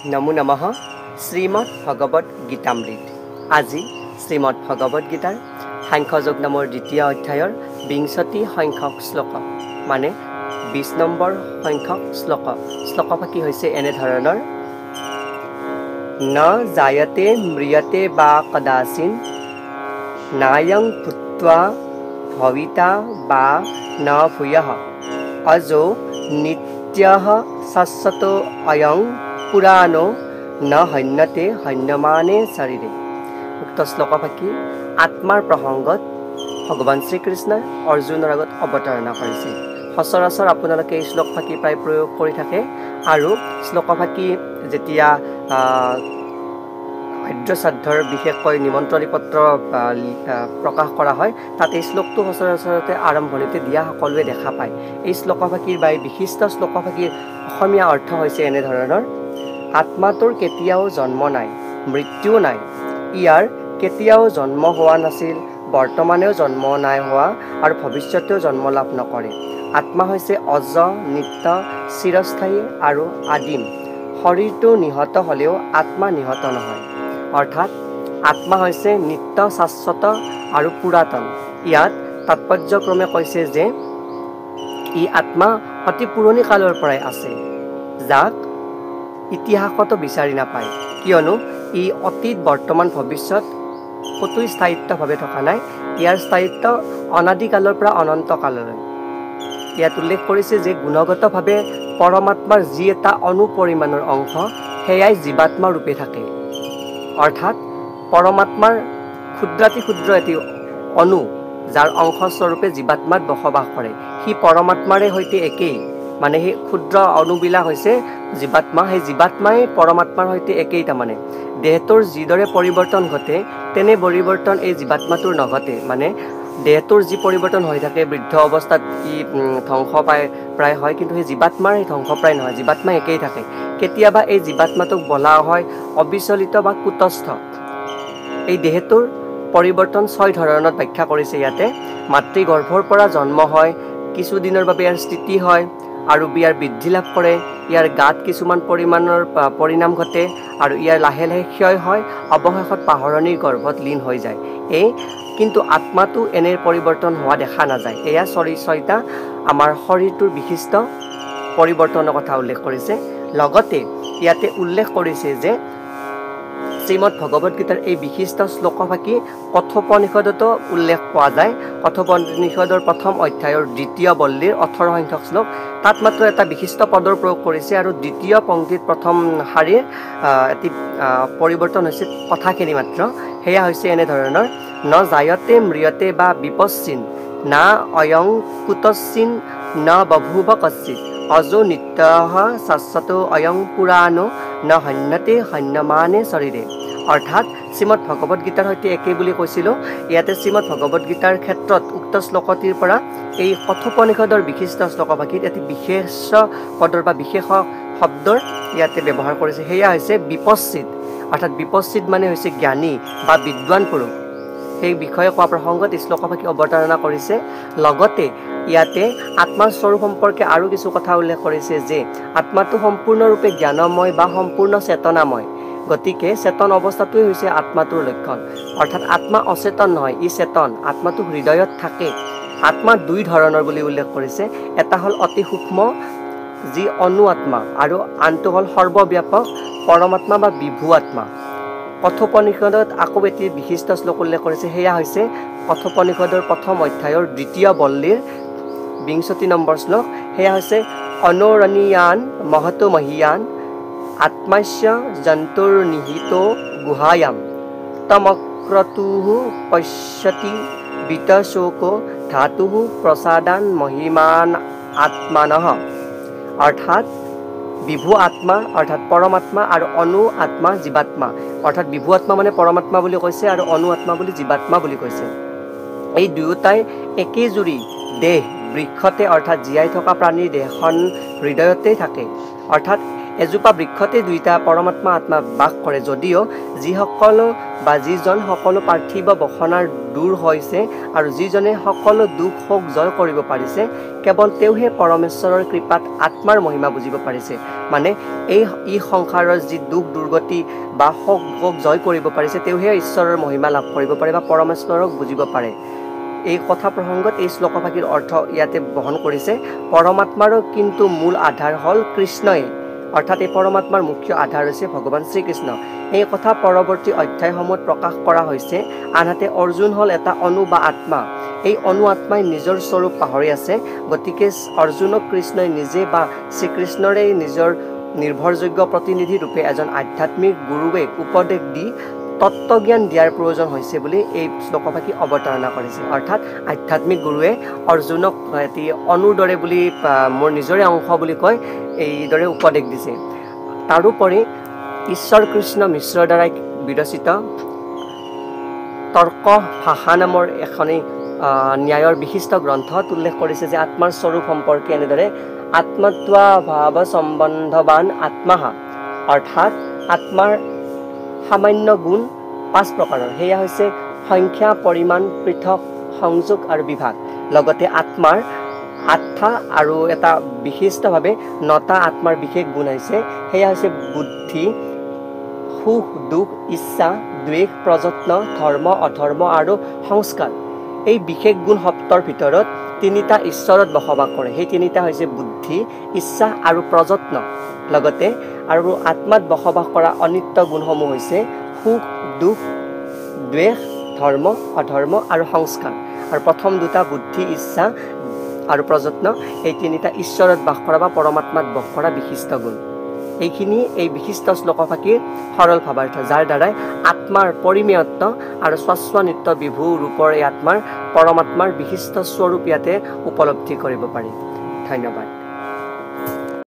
নমো নমঃ শ্ৰীমৎ ভগবত গীতামৃত। আজি শ্ৰীমৎ ভগবত গীতাৰ সাংখ্যযোগ নামৰ দ্বিতীয় অধ্যায়ৰ ২০ সংখ্যক শ্লোক মানে ২০ নম্বৰ সংখ্যক শ্লোকফাকি হৈছে এনেধৰণৰ: ন জায়তে ম্ৰিয়তে বা কদাচিন নায়ং ভূত্বা ভবিতা বা ন ভূয়ঃ অজো নিত্যঃ শাশ্বতো অয়ং পুৰাণো ন হন্যতে হন্যমানে শৰীৰে। উক্ত শ্লোকফাকি আত্মাৰ প্ৰসংগত ভগৱান শ্ৰীকৃষ্ণই অৰ্জুনৰ আগত অৱতাৰণা কৰিছে। সচৰাচৰ আপোনালোকে এই শ্লোকফাকি প্ৰায় প্ৰয়োগ কৰি থাকে আৰু শ্লোকফাকি যেতিয়া আদ্যশ্ৰাদ্ধৰ বিশেষকৈ নিমন্ত্ৰণী পত্ৰ প্ৰকাশ কৰা হয় তাত এই শ্লোকটো সচৰাচৰতে আৰম্ভণিতে দিয়া সকলোৱে দেখা পায়। এই শ্লোকফাকিৰ বা বিশিষ্ট শ্লোকফাকিৰ অসমীয়া অৰ্থ হৈছে এনেধৰণৰ: আত্মাটোৰ কেতিয়াও জন্ম নাই, মৃত্যু নাই, ইয়াৰ কেতিয়াও জন্ম হোৱা নাছিল, বৰ্তমানেও জন্ম নাই হোৱা আৰু ভৱিষ্যতেও জন্ম লাভ নকৰে। আত্মা হৈছে অজ, নিত্য, চিৰস্থায়ী আৰু আদিম। শৰীৰটো নিহত হ'লেও আত্মা নিহত নহয়। অৰ্থাৎ আত্মা হৈছে নিত্য, শাশ্বত আৰু পুৰাতন। ইয়াত তাৎপৰ্যক্ৰমে কৈছে যে ই আত্মা অতি পুৰণি কালৰ পৰাই আছে, যাক ইতিহাসতো বিচাৰি নাপায়, কিয়নো ই অতীত, বৰ্তমান, ভৱিষ্যত ক'তো স্থায়িত্বভাৱে থকা নাই। ইয়াৰ স্থায়িত্ব অনাদিকালৰ পৰা অনন্ত কাললৈ। ইয়াত উল্লেখ কৰিছে যে গুণগতভাৱে পৰমাত্মাৰ যি এটা অনুপৰিমাণৰ অংশ সেয়াই জীৱাত্মা ৰূপে থাকে। অৰ্থাৎ পৰমাত্মাৰ ক্ষুদ্ৰাতি ক্ষুদ্ৰ এটি অণু যাৰ অংশস্বৰূপে জীৱাত্মাত বসবাস কৰে, সি পৰমাত্মাৰে সৈতে একেই। মানে সেই ক্ষুদ্ৰ অণুবিলাক হৈছে জীৱাত্মা, সেই জীৱাত্মাই পৰমাত্মাৰ সৈতে একেই। তাৰমানে দেহটোৰ যিদৰে পৰিৱৰ্তন ঘটে তেনে পৰিৱৰ্তন এই জীৱাত্মাটোৰ নঘটে। মানে দেহটোৰ যি পৰিৱৰ্তন হৈ থাকে, বৃদ্ধ অৱস্থাত ই ধ্বংস প্ৰায় হয়, কিন্তু সেই জীৱাত্মাৰ সেই ধ্বংস প্ৰায় নহয়, জীৱাত্মা একেই থাকে। কেতিয়াবা এই জীৱাত্মাটোক বোলা হয় অবিচলিত বা কুটস্থ। এই দেহটোৰ পৰিৱৰ্তন ৬ ধৰণত ব্যাখ্যা কৰিছে ইয়াতে। মাতৃগৰ্ভৰ পৰা জন্ম হয়, কিছুদিনৰ বাবে ইয়াৰ স্থিতি হয় আৰু ইয়াৰ বৃদ্ধি লাভ কৰে, ইয়াৰ গাত কিছুমান পৰিমাণৰ পৰিণাম ঘটে আৰু ইয়াৰ লাহে লাহে ক্ষয় হয়, অৱশেষত পাহৰণিৰ গৰ্ভত লীন হৈ যায়। কিন্তু আত্মাটো এনে পৰিৱৰ্তন হোৱা দেখা নাযায়। এয়া ৬টা আমাৰ শৰীৰটোৰ বিশিষ্ট পৰিৱৰ্তনৰ কথা উল্লেখ কৰিছে। লগতে ইয়াতে উল্লেখ কৰিছে যে শ্ৰীমৎ ভগৱত গীতাৰ এই বিশিষ্ট শ্লোকফাকি কথোপনিষদতো উল্লেখ পোৱা যায়। কথোপনিষদৰ প্ৰথম অধ্যায়ৰ ২য় বল্লীৰ ১৮ সংখ্যক শ্লোক, তাত মাত্ৰ এটা বিশিষ্ট পদৰ প্ৰয়োগ কৰিছে আৰু দ্বিতীয় পংক্তিত প্ৰথম শাৰীৰ এটি পৰিৱৰ্তন হৈছে কথাখিনি মাত্ৰ। সেয়া হৈছে এনেধৰণৰ: ন জায়তে ম্ৰিয়তে বা বিপশ্চিন না অয়ং কুতশ্চিন ন বভূব কশ্চিৎ অজো নিত্যঃ শাশ্বতো অয়ং পুৰাণো ন হন্যতে হন্যমানে শৰীৰে। অৰ্থাৎ শ্ৰীমৎ ভগৱত গীতাৰ সৈতে একেই বুলি কৈছিলোঁ। ইয়াতে শ্ৰীমৎ ভগৱত গীতাৰ ক্ষেত্ৰত উক্ত শ্লোকটিৰ পৰা এই কথোপনিষদৰ বিশিষ্ট শ্লোকফাকিত এটি বিশেষ পদৰ বা বিশেষ শব্দৰ ইয়াতে ব্যৱহাৰ কৰিছে। সেয়া হৈছে বিপশ্চিত। অৰ্থাৎ বিপশ্চিত মানে হৈছে জ্ঞানী বা বিদ্বান পুৰুষ। সেই বিষয়ে কোৱা প্ৰসংগত শ্লোকফাকি অৱতাৰণা কৰিছে। লগতে ইয়াতে আত্মাৰ স্বৰূপ সম্পৰ্কে আৰু কিছু কথা উল্লেখ কৰিছে যে আত্মাটো সম্পূৰ্ণৰূপে জ্ঞানময় বা সম্পূৰ্ণ চেতনাময়। গতিকে চেতন অৱস্থাটোৱে হৈছে আত্মাটোৰ লক্ষণ। অৰ্থাৎ আত্মা অচেতন নহয়, ই চেতন। আত্মাটো হৃদয়ত থাকে। আত্মা ২ ধৰণৰ বুলি উল্লেখ কৰিছে। এটা হ'ল অতি সূক্ষ্ম যি অনু আত্মা আৰু আনটো হ'ল সৰ্বব্যাপক পৰমাত্মা বা বিভু আত্মা। কথোপনিষদত আকৌ এটি বিশিষ্ট শ্লোক উল্লেখ কৰিছে। সেয়া হৈছে কথোপনিষদৰ প্ৰথম অধ্যায়ৰ ২য় বল্লীৰ ২০ নম্বৰ শ্লোক। সেয়া হৈছে অনৌৰণীয়ান মহতো মহীয়ান আত্মাস্য জন্তুৰ নিহিত গুহায়াম তমক্ৰতুঃ পশ্যতি বিতশোক ধাতুঃ প্ৰসাদান মহিমান আত্মানঃ। অৰ্থাৎ বিভু আত্মা অৰ্থাৎ পৰমাত্মা আৰু অনু আত্মা জীৱাত্মা। অৰ্থাৎ বিভু আত্মা মানে পৰমাত্মা বুলি কৈছে আৰু অনু আত্মা বুলি জীৱাত্মা বুলি কৈছে। এই দুয়োটাই একেজুৰি দেহ বৃক্ষতে অৰ্থাৎ জীয়াই থকা প্ৰাণীৰ দেহখন হৃদয়তেই থাকে। অৰ্থাৎ এজোপা বৃক্ষতে দুইটা পৰমাত্মা আত্মা বাস কৰে যদিও যিসকল বা যিজন সকলো পাৰ্থিৱ বাসনাৰ দূৰ হৈছে আৰু যিজনে সকলো দুখ শোক জয় কৰিব পাৰিছে কেৱল তেওঁহে পৰমেশ্বৰৰ কৃপাত আত্মাৰ মহিমা বুজিব পাৰিছে মানে এই সংসাৰৰ যি দুখ দুৰ্গতি বা শোক ভোগ জয় কৰিব পাৰিছে তেওঁহে ঈশ্বৰৰ মহিমা লাভ কৰিব পাৰে বা পৰমেশ্বৰক বুজিব পাৰে এই কথা প্ৰসংগত এই শ্লোকভাগীৰ অৰ্থ ইয়াতে বহন কৰিছে পৰমাত্মাৰো কিন্তু মূল আধাৰ হ'ল কৃষ্ণই অৰ্থাৎ এই পৰমাত্মাৰ মুখ্য আধাৰ হৈছে ভগৱান শ্ৰীকৃষ্ণ এই কথা পৰৱৰ্তী অধ্যায়সমূহত প্ৰকাশ কৰা হৈছে আনহাতে অৰ্জুন হ'ল এটা অনু বা আত্মা এই অনু আত্মাই নিজৰ স্বৰূপ পাহৰি আছে গতিকে অৰ্জুনক কৃষ্ণই নিজে বা শ্ৰীকৃষ্ণৰে নিজৰ নিৰ্ভৰযোগ্য প্ৰতিনিধি ৰূপে এজন আধ্যাত্মিক গুৰুৱে উপদেশ দি তত্ত্বজ্ঞান দিয়াৰ প্ৰয়োজন হৈছে বুলি এই শ্লোকভাগী অৱতাৰণা কৰিছে অৰ্থাৎ আধ্যাত্মিক গুৰুৱে অৰ্জুনক এটি অনুৰ দৰে বুলি মোৰ নিজৰে অংশ বুলি কয় এইদৰে উপদেশ দিছে তাৰোপৰি ঈশ্বৰ কৃষ্ণ মিশ্ৰৰ দ্বাৰাই বিৰচিত তৰ্ক ভাষা নামৰ এখনি ন্যায়ৰ বিশিষ্ট গ্ৰন্থত উল্লেখ কৰিছে যে আত্মাৰ স্বৰূপ সম্পৰ্কে এনেদৰে আত্মত্বা ভাৱ সম্বন্ধবান আত্মাহা অৰ্থাৎ আত্মাৰ সামান্য গুণ 5 প্ৰকাৰৰ হেয়া হৈছে সংখ্যা পৰিমাণ পৃথক সংযোগ আৰু বিভাগ লগতে আত্মাৰ আত্মা আৰু এটা বিশিষ্টভাৱে 9টা আত্মাৰ বিশেষ গুণ আছে হেয়া হৈছে বুদ্ধি সুখ দুখ ইচ্ছা দ্বেষ প্ৰযত্ন ধৰ্ম অধৰ্ম আৰু সংস্কাৰ এই বিশেষ গুণ সপ্তৰ ভিতৰত 3টা ঈশ্বৰত বসবাস কৰে সেই 3টা হৈছে বুদ্ধি ইচ্ছা আৰু প্ৰযত্ন লগতে আৰু আত্মাত বসবাস কৰা অনিত্য গুণসমূহ হৈছে সুখ দুখ দ্বেষ ধৰ্ম অধৰ্ম আৰু সংস্কাৰ আৰু প্ৰথম দুটা বুদ্ধি ইচ্ছা আৰু প্ৰযত্ন এই 3টা ঈশ্বৰত বাস কৰা বা পৰমাত্মাত বাস কৰা বিশিষ্ট গুণ এইখিনি এই বিশিষ্ট শ্লোকভাগীৰ সৰল ভাৱাৰ্থ যাৰ দ্বাৰাই আত্মাৰ পৰিমেয়ত্ব আৰু স্বস্বনিত্য বিভু ৰূপৰ এই আত্মাৰ পৰমাত্মাৰ বিশিষ্ট স্বৰূপ ইয়াতে উপলব্ধি কৰিব পাৰি ধন্যবাদ